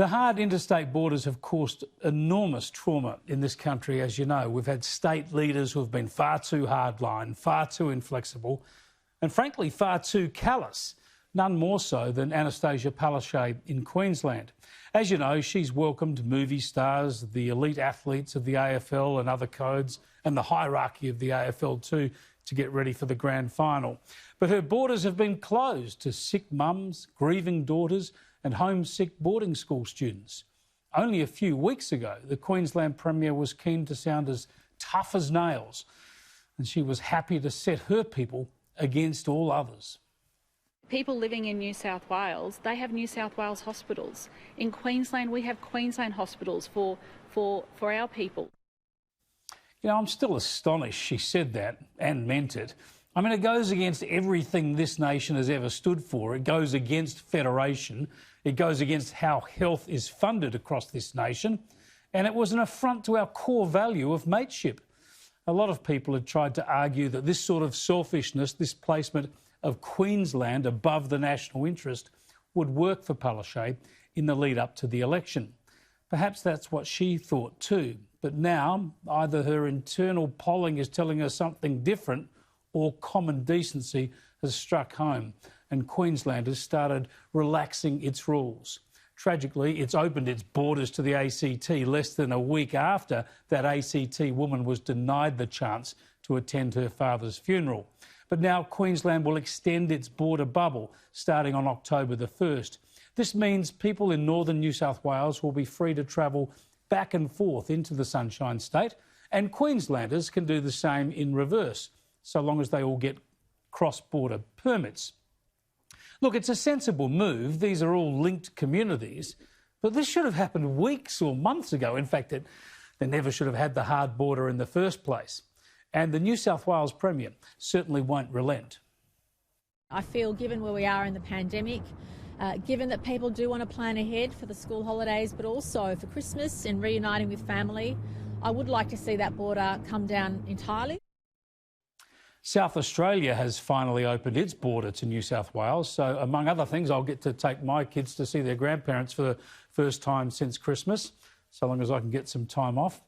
The hard interstate borders have caused enormous trauma in this country, as you know. We've had state leaders who have been far too hardline, far too inflexible, and frankly, far too callous. None more so than Annastacia Palaszczuk in Queensland. As you know, she's welcomed movie stars, the elite athletes of the AFL and other codes, and the hierarchy of the AFL too, to get ready for the grand final. But her borders have been closed to sick mums, grieving daughters and homesick boarding school students. Only a few weeks ago, the Queensland Premier was keen to sound as tough as nails, and she was happy to set her people against all others. People living in New South Wales, they have New South Wales hospitals. In Queensland, we have Queensland hospitals for our people. You know, I'm still astonished she said that and meant it. I mean, it goes against everything this nation has ever stood for. It goes against federation. It goes against how health is funded across this nation. And it was an affront to our core value of mateship. A lot of people had tried to argue that this sort of selfishness, this placement of Queensland above the national interest, would work for Palaszczuk in the lead up to the election. Perhaps that's what she thought too. But now, either her internal polling is telling her something different, or common decency has struck home and Queensland has started relaxing its rules. Tragically, it's opened its borders to the ACT less than a week after that ACT woman was denied the chance to attend her father's funeral. But now Queensland will extend its border bubble starting on October the 1st. This means people in northern New South Wales will be free to travel back and forth into the Sunshine State, and Queenslanders can do the same in reverse, so long as they all get cross-border permits. Look, it's a sensible move. These are all linked communities, but this should have happened weeks or months ago. In fact, they never should have had the hard border in the first place. And the New South Wales Premier certainly won't relent. I feel, given where we are in the pandemic, given that people do want to plan ahead for the school holidays, but also for Christmas and reuniting with family, I would like to see that border come down entirely. South Australia has finally opened its border to New South Wales, so among other things, I'll get to take my kids to see their grandparents for the first time since Christmas, so long as I can get some time off.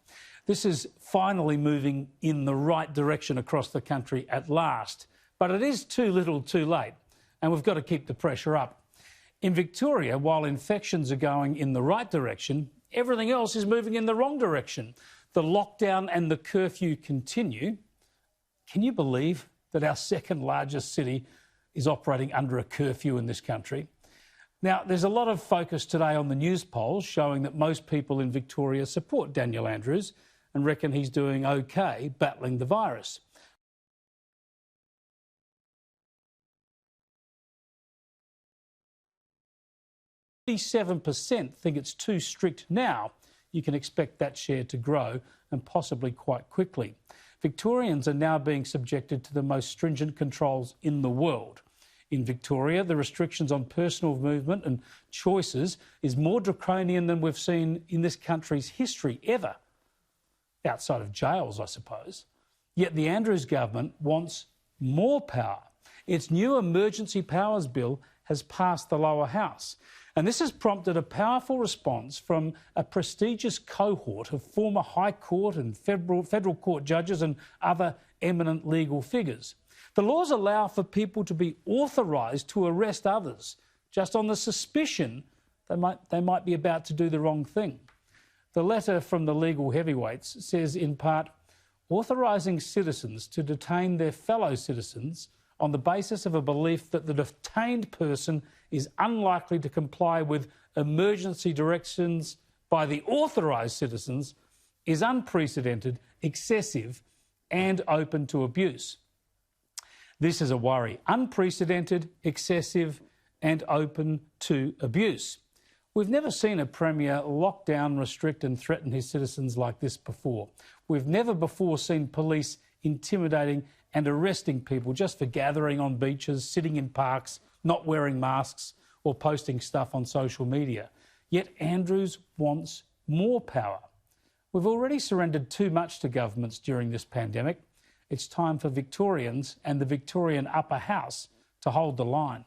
This is finally moving in the right direction across the country at last, but it is too little too late, and we've got to keep the pressure up. In Victoria, while infections are going in the right direction, everything else is moving in the wrong direction. The lockdown and the curfew continue. Can you believe that our second largest city is operating under a curfew in this country? Now, there's a lot of focus today on the news polls showing that most people in Victoria support Daniel Andrews and reckon he's doing okay battling the virus. 37% think it's too strict now. You can expect that share to grow, and possibly quite quickly. Victorians are now being subjected to the most stringent controls in the world. In Victoria, the restrictions on personal movement and choices is more draconian than we've seen in this country's history ever. Outside of jails, I suppose. Yet the Andrews government wants more power. Its new emergency powers bill has passed the lower house. And this has prompted a powerful response from a prestigious cohort of former High Court and federal court judges and other eminent legal figures. The laws allow for people to be authorised to arrest others just on the suspicion they might be about to do the wrong thing. The letter from the legal heavyweights says, in part, authorising citizens to detain their fellow citizens on the basis of a belief that the detained person is unlikely to comply with emergency directions by the authorised citizens is unprecedented, excessive and open to abuse. This is a worry. Unprecedented, excessive and open to abuse. We've never seen a Premier lock down, restrict and threaten his citizens like this before. We've never before seen police intimidating and arresting people just for gathering on beaches, sitting in parks, not wearing masks or posting stuff on social media. Yet Andrews wants more power. We've already surrendered too much to governments during this pandemic. It's time for Victorians and the Victorian upper house to hold the line.